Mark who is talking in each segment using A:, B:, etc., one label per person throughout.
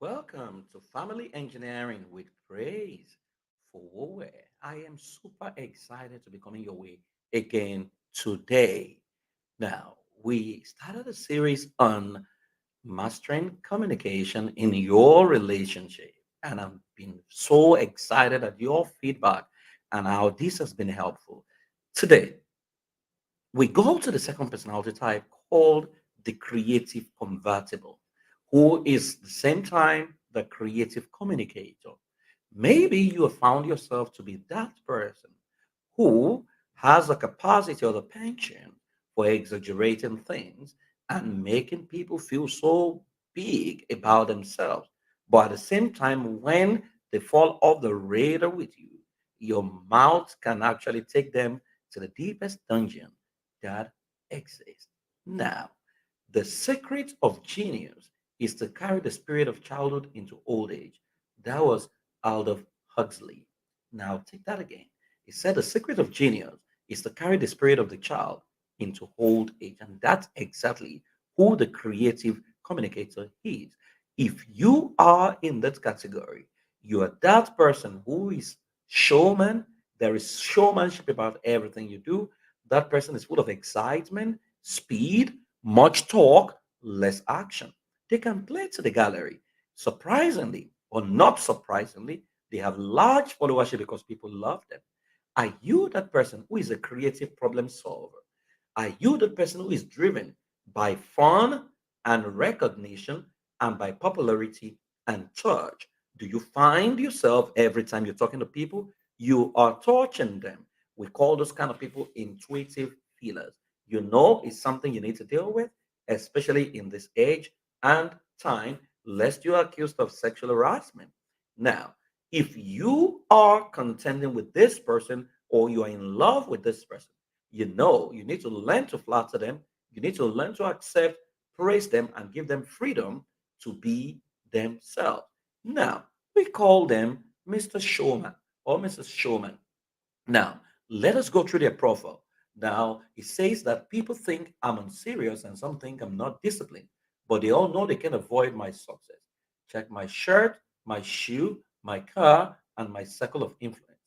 A: Welcome to Family Engineering with Praise for where I am super excited to be coming your way again today. Now, we started a series on mastering communication in your relationship, and I've been so excited at your feedback and how this has been helpful. Today, we go to the second personality type called the creative convertible, who is the same time the creative communicator. Maybe you have found yourself to be that person who has the capacity or the penchant for exaggerating things and making people feel so big about themselves. But at the same time, when they fall off the radar with you, your mouth can actually take them to the deepest dungeon that exists. Now, the secret of genius is to carry the spirit of childhood into old age. That was Aldous Huxley. Now, take that again. He said the secret of genius is to carry the spirit of the child into old age. And that's exactly who the creative communicator is. If you are in that category, you are that person who is showman. There is showmanship about everything you do. That person is full of excitement, speed, much talk, less action. They can play to the gallery. Surprisingly, or not surprisingly, they have large followership because people love them. Are you that person who is a creative problem solver? Are you the person who is driven by fun and recognition and by popularity and touch? Do you find yourself every time you're talking to people, you are touching them? We call those kind of people intuitive feelers. You know it's something you need to deal with, especially in this age and time, lest you are accused of sexual harassment. Now, if you are contending with this person or you are in love with this person, you know you need to learn to flatter them, you need to learn to accept, praise them, and give them freedom to be themselves. Now, we call them Mr. Showman or Mrs. Showman. Now, let us go through their profile. Now, it says that people think I'm unserious and some think I'm not disciplined, but they all know they can avoid my success. Check my shirt, my shoe, my car, and my circle of influence.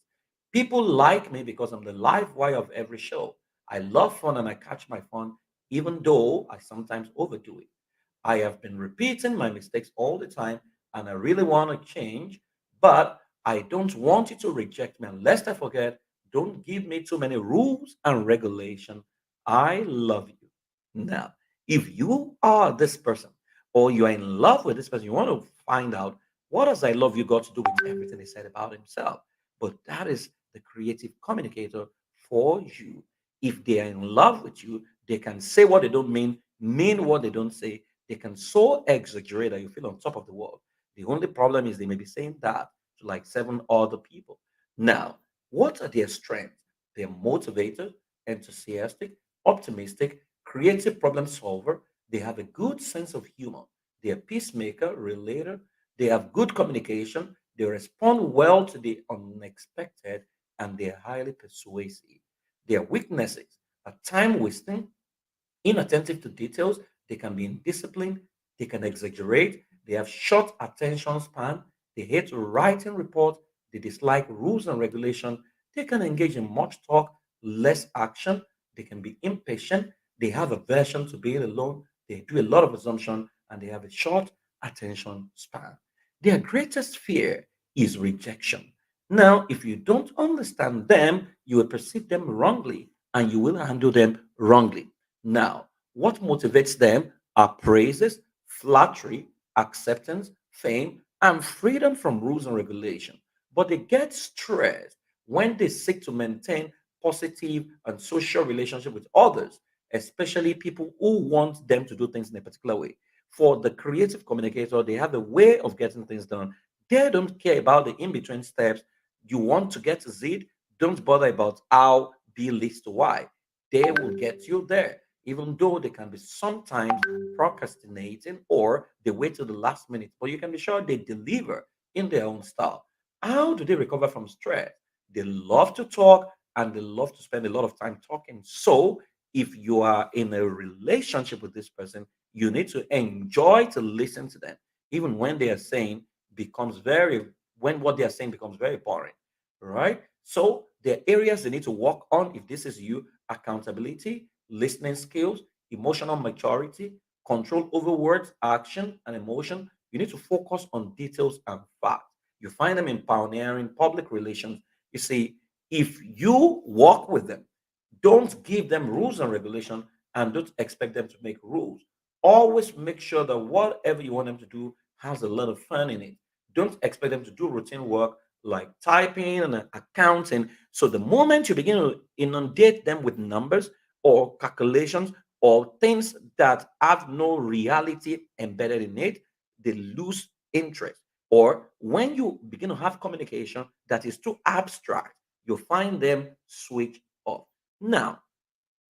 A: People like me because I'm the live wire of every show. I love fun and I catch my fun, even though I sometimes overdo it. I have been repeating my mistakes all the time and I really want to change, but I don't want you to reject me. And lest I forget, don't give me too many rules and regulation. I love you. Now, if you are this person or you are in love with this person, you want to find out what does I love you got to do with everything he said about himself. But that is the creative communicator for you. If they are in love with you, they can say what they don't mean what they don't say. They can so exaggerate that you feel on top of the world. The only problem is they may be saying that to like seven other people. Now, what are their strengths? They're motivated, enthusiastic, optimistic, creative problem solver. They have a good sense of humor. They're peacemaker, relator. They have good communication. They respond well to the unexpected, and they're highly persuasive. Their weaknesses are time wasting, inattentive to details, they can be indisciplined, they can exaggerate, they have short attention span, they hate writing reports, they dislike rules and regulation, they can engage in much talk, less action, they can be impatient, they have aversion to being alone, they do a lot of assumption, and they have a short attention span. Their greatest fear is rejection. Now, if you don't understand them, you will perceive them wrongly and you will handle them wrongly. Now, what motivates them are praises, flattery, acceptance, fame, and freedom from rules and regulation. But they get stressed when they seek to maintain positive and social relationship with others, especially people who want them to do things in a particular way. For the creative communicator, they have a way of getting things done. They don't care about the in-between steps. You want to get to Z, don't bother about how B leads to Y. They will get you there, even though they can be sometimes procrastinating or they wait till the last minute. But you can be sure they deliver in their own style. How do they recover from stress? They love to talk and they love to spend a lot of time talking. So, if you are in a relationship with this person, you need to enjoy to listen to them. even when they are saying becomes very when what they are saying becomes very boring, right? So there are areas they need to work on. If this is you: accountability, listening skills, emotional maturity, control over words, action, and emotion. You need to focus on details and facts. You find them in pioneering, public relations. You see, if you work with them, don't give them rules and regulation, and don't expect them to make rules. Always make sure that whatever you want them to do has a lot of fun in it. Don't expect them to do routine work like typing and accounting. So the moment you begin to inundate them with numbers or calculations or things that have no reality embedded in it, they lose interest. Or when you begin to have communication that is too abstract, you find them switch off. Now,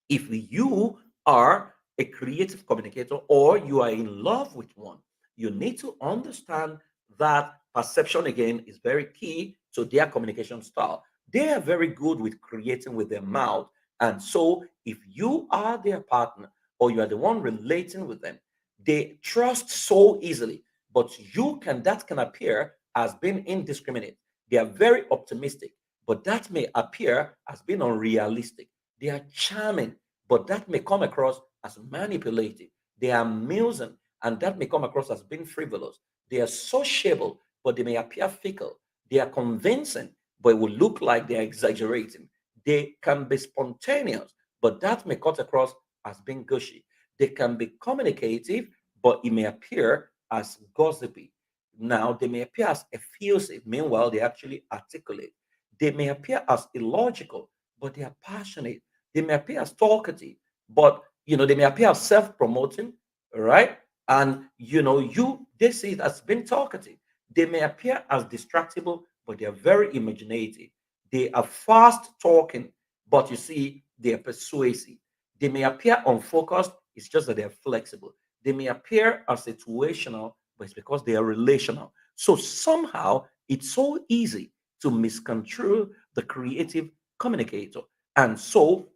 A: if you are a creative communicator or you are in love with one, you need to understand that perception again is very key to their communication style. They are very good with creating with their mouth. And so, if you are their partner or you are the one relating with them, they trust so easily. But that can appear as being indiscriminate. They are very optimistic, but that may appear as being unrealistic. They are charming, but that may come across as manipulative. They are amusing, and that may come across as being frivolous. They are sociable, but they may appear fickle. They are convincing, but it will look like they are exaggerating. They can be spontaneous, but that may cut across as being gushy. They can be communicative, but it may appear as gossipy. Now, they may appear as effusive, meanwhile, they actually articulate. They may appear as illogical, but they are passionate. They may appear as talkative, but they may appear as self-promoting, right? And they see it as being talkative. They may appear as distractible, but they are very imaginative. They are fast talking, but you see, they are persuasive. They may appear unfocused, it's just that they are flexible. They may appear as situational, but it's because they are relational. So somehow it's so easy to misconstrue the creative communicator. And so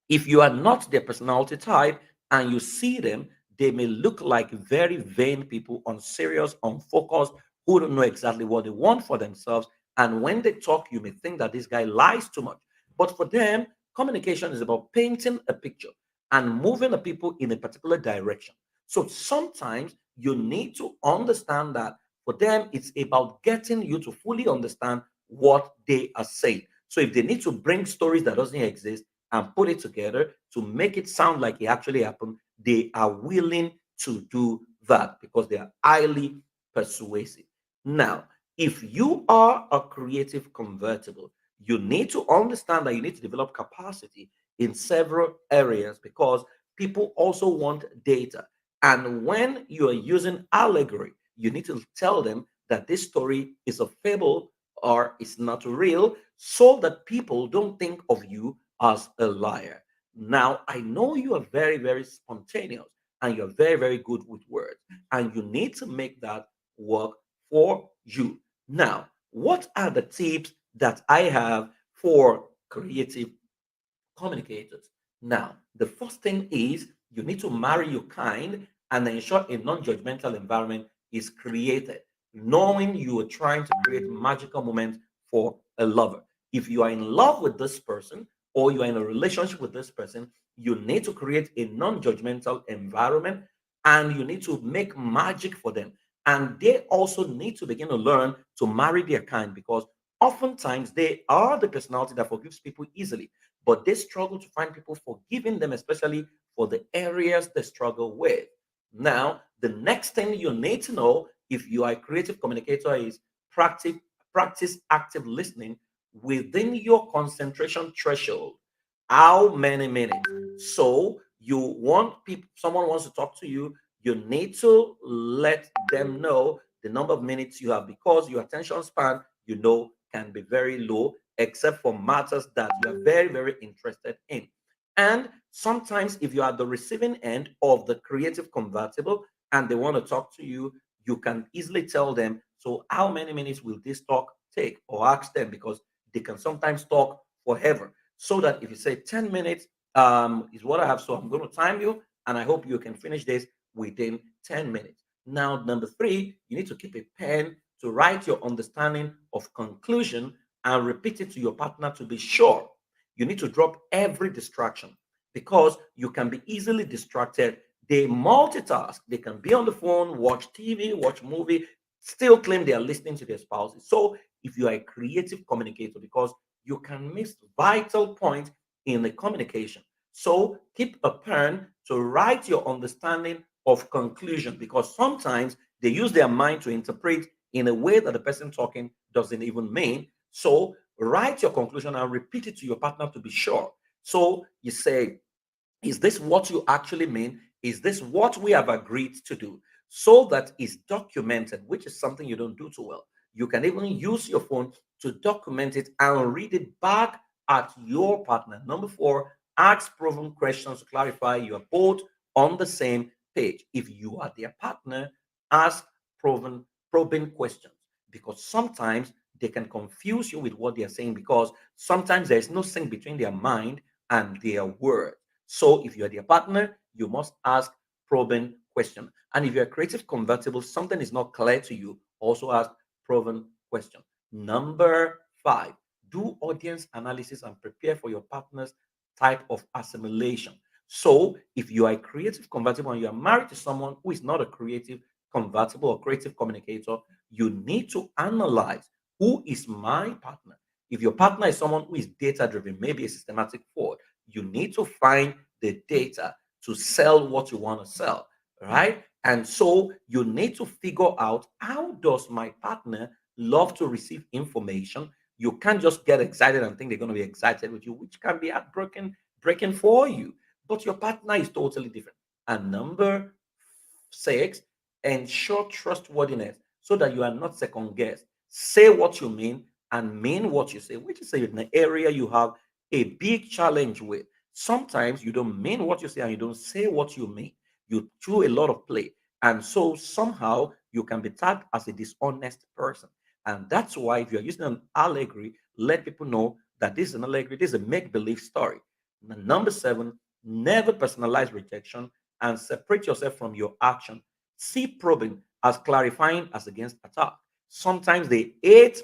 A: if you are not their personality type and you see them, they may look like very vain people, unserious, unfocused, who don't know exactly what they want for themselves. And when they talk, you may think that this guy lies too much. But for them, communication is about painting a picture and moving the people in a particular direction. So sometimes you need to understand that for them, it's about getting you to fully understand what they are saying. So if they need to bring stories that doesn't exist, and put it together to make it sound like it actually happened, they are willing to do that because they are highly persuasive. Now, if you are a creative convertible, you need to understand that you need to develop capacity in several areas because people also want data. And when you are using allegory, you need to tell them that this story is a fable or it's not real so that people don't think of you as a liar. Now, I know you are very, very spontaneous and you're very, very good with words, and you need to make that work for you. Now, what are the tips that I have for creative communicators? Now, the first thing is you need to marry your kind and ensure a non judgmental environment is created, knowing you are trying to create magical moments for a lover. If you are in love with this person or you are in a relationship with this person, you need to create a non judgmental environment and you need to make magic for them. And they also need to begin to learn to marry their kind because oftentimes they are the personality that forgives people easily, but they struggle to find people forgiving them, especially for the areas they struggle with. Now, the next thing you need to know if you are a creative communicator is practice practice active listening within your concentration threshold. How many minutes? So you want people, someone wants to talk to you, you need to let them know the number of minutes you have because your attention span, can be very low except for matters that you are very, very interested in. And sometimes, if you are the receiving end of the creative convertible and they want to talk to you, you can easily tell them, so how many minutes will this talk take? Or ask them because they can sometimes talk forever. So that if you say 10 minutes is what I have, so I'm going to time you, and I hope you can finish this within 10 minutes. Now, number three, you need to keep a pen to write your understanding of conclusion and repeat it to your partner to be sure. You need to drop every distraction because you can be easily distracted. They multitask. They can be on the phone, watch TV, watch movie, still claim they are listening to their spouses. So if you are a creative communicator, because you can miss vital points in the communication. So keep a pen to write your understanding of conclusion because sometimes they use their mind to interpret in a way that the person talking doesn't even mean. So write your conclusion and repeat it to your partner to be sure. So you say, is this what you actually mean? Is this what we have agreed to do? So that is documented, which is something you don't do too well. You can even use your phone to document it and read it back at your partner. Number four, ask proven questions to clarify you are both on the same page. If you are their partner, ask proven probing questions because sometimes they can confuse you with what they are saying because sometimes there is no sync between their mind and their word. So if you're their partner, you must ask probing question. And if you're creative convertible, something is not clear to you, also ask proven question. Number five, do audience analysis and prepare for your partner's type of assimilation. So if you are a creative convertible and you are married to someone who is not a creative convertible or creative communicator, you need to analyze who is my partner. If your partner is someone who is data driven, maybe a systematic fraud, you need to find the data to sell what you want to sell, right? And so you need to figure out how does my partner love to receive information. You can't just get excited and think they're going to be excited with you, which can be heartbreaking breaking for you. But your partner is totally different. And number six, ensure trustworthiness so that you are not second guessed. Say what you mean and mean what you say, which is an area you have a big challenge with. Sometimes you don't mean what you say and you don't say what you mean. You do a lot of play. And so somehow you can be tagged as a dishonest person. And that's why if you're using an allegory, let people know that this is an allegory, this is a make believe story. Number seven, never personalize rejection and separate yourself from your action. See probing as clarifying as against attack. Sometimes they hate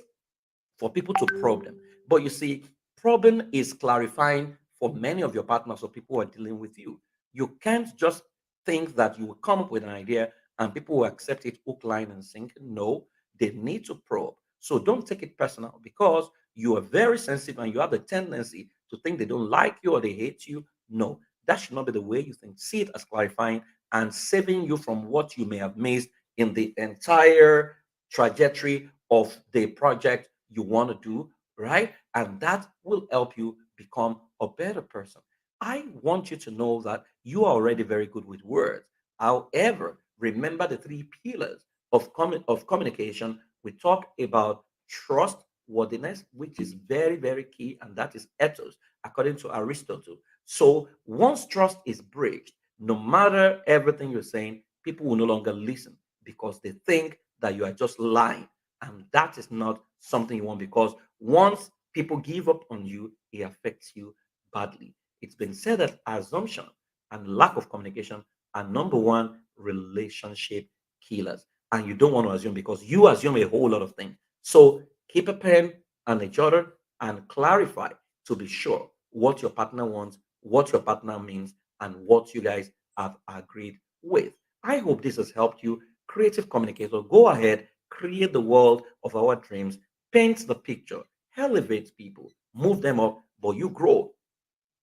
A: for people to probe them. But you see, probing is clarifying for many of your partners or people who are dealing with you. You can't just think that you will come up with an idea and people will accept it hook, line, and sink. No, they need to probe. So don't take it personal because you are very sensitive and you have the tendency to think they don't like you or they hate you. No, that should not be the way you think. See it as clarifying and saving you from what you may have missed in the entire trajectory of the project you want to do, right? And that will help you become a better person. I want you to know that you are already very good with words. However, remember the three pillars of, of communication. We talk about trustworthiness, which is very, very key, and that is ethos, according to Aristotle. So once trust is breached, no matter everything you're saying, people will no longer listen because they think that you are just lying. And that is not something you want because once people give up on you, it affects you badly. It's been said that assumption and lack of communication are number one relationship killers. And you don't want to assume because you assume a whole lot of things. So keep a pen and a jotter and clarify to be sure what your partner wants, what your partner means, and what you guys have agreed with. I hope this has helped you. Creative communicator, go ahead, create the world of our dreams, paint the picture, elevate people, move them up, but you grow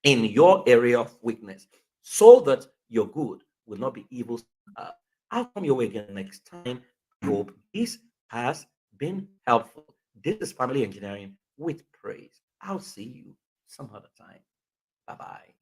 A: in your area of weakness so that your good will not be evil somehow. I'll come your way again next time. I hope this has been helpful. This is Family Engineering with Praise. I'll see you some other time. Bye bye.